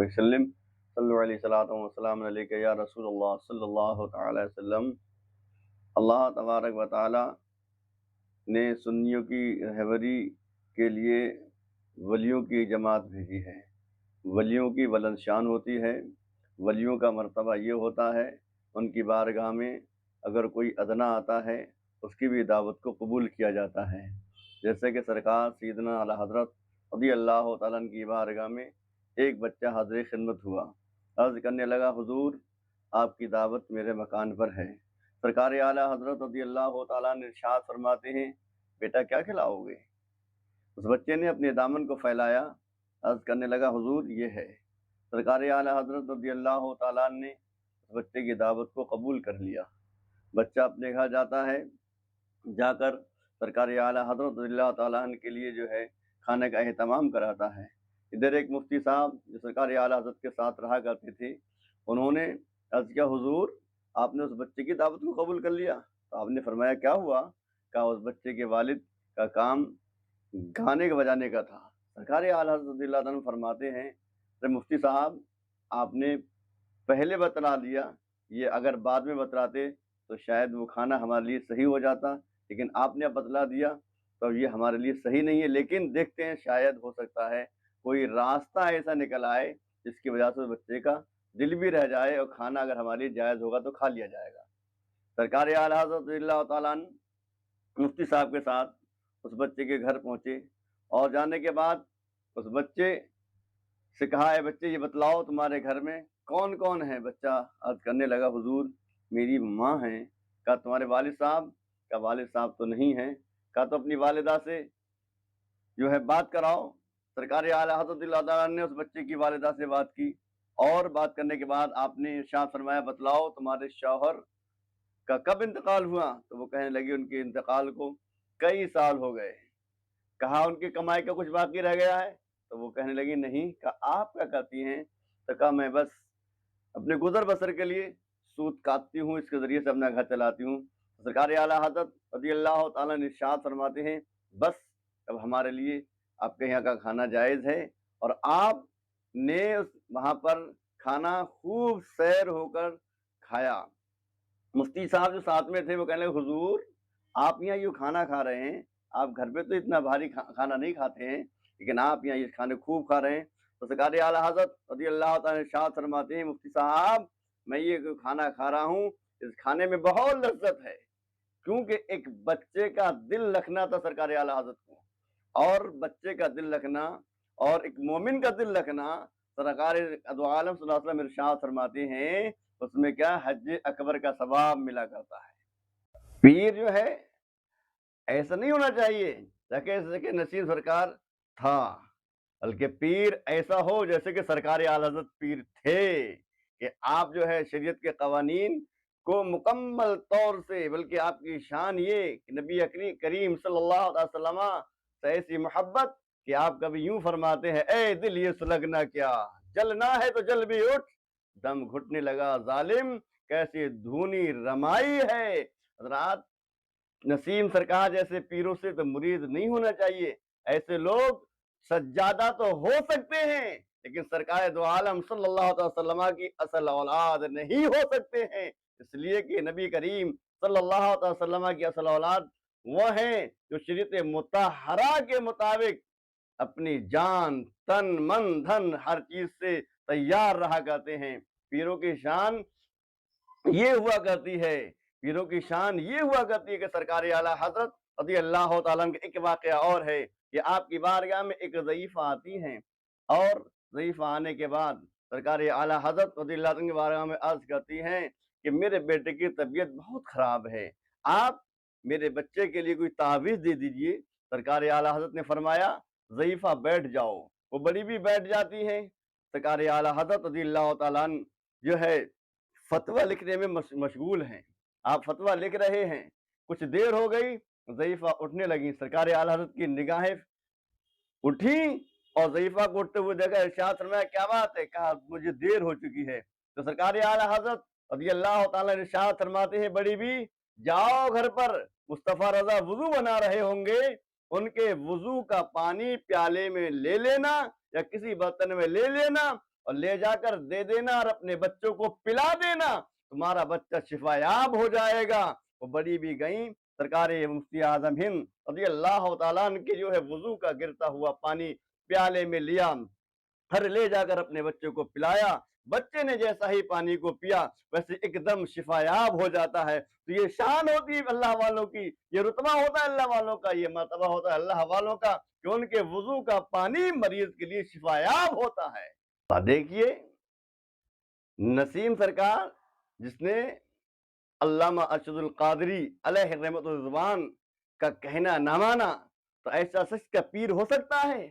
وسلم صلی اللہ علیہ وسلم علیہ یا رسول اللہ صلی اللہ تعالی وسلم۔ اللہ تبارک و تعالی نے سنیوں کی رہبری کے لیے ولیوں کی جماعت بھیجی ہے۔ ولیوں کی بلند شان ہوتی ہے، ولیوں کا مرتبہ یہ ہوتا ہے ان کی بارگاہ میں اگر کوئی ادنا آتا ہے اس کی بھی دعوت کو قبول کیا جاتا ہے، جیسے کہ سرکار سیدنا اعلیٰ حضرت رضی اللہ تعالیٰ عنہ کی بارگاہ میں ایک بچہ حاضر خدمت ہوا، عرض کرنے لگا حضور آپ کی دعوت میرے مکان پر ہے۔ سرکار اعلیٰ حضرت رضی اللہ تعالیٰ عنہ ارشاد فرماتے ہیں بیٹا کیا کھلاؤ گے؟ اس بچے نے اپنے دامن کو پھیلایا، عرض کرنے لگا حضور یہ ہے۔ سرکار اعلیٰ حضرت رضی اللہ تعالیٰ عنہ نے اس بچے کی دعوت کو قبول کر لیا۔ بچہ اپنے گھر جاتا ہے، جا کر سرکار اعلیٰ حضرت رضی اللہ تعالیٰ عنہ کے لیے جو ہے کھانے کا اہتمام کراتا ہے۔ ادھر ایک مفتی صاحب جو سرکار اعلیٰ حضرت کے ساتھ رہا کرتے تھے، انہوں نے عرض کیا حضور آپ نے اس بچے کی دعوت کو قبول کر لیا؟ تو آپ نے فرمایا کیا ہوا؟ کہا اس بچے کے والد کا کام گانے کا بجانے کا تھا۔ سرکار اعلیٰ حضرت رضی اللہ عنہ فرماتے ہیں مفتی صاحب آپ نے پہلے بتلا دیا، یہ اگر بعد میں بتلاتے تو شاید وہ کھانا ہمارے لیے صحیح ہو جاتا، لیکن آپ نے اب بتلا دیا تو یہ ہمارے لیے صحیح نہیں ہے، لیکن دیکھتے ہیں شاید ہو سکتا ہے کوئی راستہ ایسا نکل آئے جس کی وجہ سے بچے کا دل بھی رہ جائے اور کھانا اگر ہمارے لیے جائز ہوگا تو کھا لیا جائے گا۔ سرکار اعلیٰ حضرت رضی اللہ تعالیٰ عنہ مفتی صاحب کے ساتھ اس بچے کے گھر پہنچے اور جانے کے بعد اس بچے سے کہا اے بچے یہ بتلاؤ تمہارے گھر میں کون کون ہے؟ بچہ عرض کرنے لگا حضور میری ماں ہیں۔ کہا تمہارے والد صاحب؟ کہا والد صاحب تو نہیں ہیں۔ کہا تو اپنی والدہ سے جو ہے بات کراؤ۔ سرکار اعلیٰ حضرت اللہ تعالیٰ نے اس بچے کی والدہ سے بات کی اور بات کرنے کے بعد آپ نے ارشاد فرمایا بتلاؤ تمہارے شوہر کا کب انتقال ہوا؟ تو وہ کہنے لگی ان کے انتقال کو کئی سال ہو گئے۔ کہا ان کی کمائی کا کچھ باقی رہ گیا ہے؟ تو وہ کہنے لگی نہیں۔ کہا آپ کیا کرتی ہیں؟ تو کہا میں بس اپنے گزر بسر کے لیے سود کاٹتی ہوں، اس کے ذریعے سے اپنا گھر چلاتی ہوں۔ سرکار اعلیٰ حضرت رضی اللہ تعالیٰ نے ارشاد فرماتے ہیں بس اب ہمارے لیے آپ کے یہاں کا کھانا جائز ہے، اور آپ نے وہاں پر کھانا خوب سیر ہو کر کھایا۔ مفتی صاحب جو ساتھ میں تھے وہ کہنے لگے حضور آپ یہاں یہ کھانا کھا رہے ہیں، آپ گھر پہ تو اتنا بھاری کھانا نہیں کھاتے ہیں، لیکن آپ یہاں یہ کھانے خوب کھا رہے ہیں۔ تو سرکار اعلیٰ حضرت رضی اللہ تعالیٰ نے ارشاد فرماتے ہیں مفتی صاحب میں یہ کھانا کھا رہا ہوں اس کھانے میں بہت لذت ہے، کیونکہ ایک بچے کا دل رکھنا تھا سرکار اعلیٰ حضرت کو، اور بچے کا دل رکھنا اور ایک مومن کا دل رکھنا سرکار دو عالم صلی اللہ علیہ وسلم ارشاد فرماتے ہیں اس میں کیا حج اکبر کا ثواب ملا کرتا ہے۔ پیر جو ہے ایسا نہیں ہونا چاہیے جیسے کہ نسیم سرکار تھا، بلکہ پیر ایسا ہو جیسے کہ سرکار اعلیٰ حضرت پیر تھے، کہ آپ جو ہے شریعت کے قوانین کو مکمل طور سے، بلکہ آپ کی شان یہ کہ نبی کریم صلی اللہ علیہ وسلم سے ایسی محبت کہ آپ کبھی یوں فرماتے ہیں اے دل یہ سلگنا کیا، جلنا ہے تو جل بھی اٹھ، دم گھٹنے لگا ظالم کیسی دھونی رمائی ہے۔ حضرات نسیم سرکار جیسے پیروں سے تو مرید نہیں ہونا چاہیے، ایسے لوگ سجادہ تو ہو سکتے ہیں لیکن سرکار دو عالم صلی اللہ علیہ وسلم کی اصل اولاد نہیں ہو سکتے ہیں، اس لیے کہ نبی کریم صلی اللہ علیہ وسلم کی اصل اولاد وہ ہیں جو شریعت مطہرہ کے مطابق اپنی جان تن من دھن ہر چیز سے تیار رہا کرتے ہیں۔ پیروں کی شان یہ ہوا کرتی ہے، پیروں کی شان یہ ہوا کرتی ہے کہ سرکار اعلیٰ حضرت رضی اللہ تعالیٰ عنہ کا ایک واقعہ اور ہے کہ آپ کی بارگاہ میں ایک ضعیفہ آتی ہیں، اور ضعیفہ آنے کے بعد سرکار اعلیٰ حضرت رضی اللہ عنہ کی بارگاہ میں عرض کرتی ہیں کہ میرے بیٹے کی طبیعت بہت خراب ہے، آپ میرے بچے کے لیے کوئی تعویذ دے دیجئے۔ سرکار اعلیٰ حضرت نے فرمایا ضعیفہ بیٹھ جاؤ، وہ بڑی بھی بیٹھ جاتی ہے۔ سرکار اعلیٰ حضرت رضی اللہ تعالیٰ عنہ جو ہے فتویٰ لکھنے میں مشغول ہیں، آپ فتویٰ لکھ رہے ہیں، کچھ دیر ہو گئی ضعیفہ اٹھنے لگی، سرکار اعلیٰ حضرت کی نگاہیں اٹھی اور ضعیفہ کو اٹھتے ہوئے دیکھا، ارشاد فرمایا کیا بات ہے؟ کہا مجھے دیر ہو چکی ہے۔ تو سرکار اعلیٰ حضرت رضی اللہ تعالیٰ نے ارشاد فرماتے ہیں بڑی بھی جاؤ گھر پر، مصطفیٰ رضا وضو بنا رہے ہوں گے، ان کے وضو کا پانی پیالے میں لے لینا یا کسی برتن میں لے لینا اور لے جا کر دے دینا اور اپنے بچوں کو پلا دینا، تمہارا بچہ شفا یاب ہو جائے گا۔ وہ بڑی بھی گئیں، سرکار مفتی اعظم ہند رضی اللہ تعالیٰ عنہ کے جو ہے وضو کا گرتا ہوا پانی پیالے میں لیا، پھر لے جا کر اپنے بچوں کو پلایا۔ بچے نے جیسا ہی پانی کو پیا ویسے ایک دم شفا یاب ہو جاتا ہے۔ تو یہ شان ہوتی ہے اللہ والوں کی، یہ رتبہ ہوتا ہے اللہ والوں کا، یہ مرتبہ ہوتا ہے اللہ والوں کا کہ ان کے وضو کا پانی مریض کے لیے شفا یاب ہوتا ہے۔ دیکھیے نسیم سرکار جس نے علامہ ارشد القادری علیہ رحمت الرضوان کا کہنا نہ مانا، تو ایسا شخص کا پیر ہو سکتا ہے؟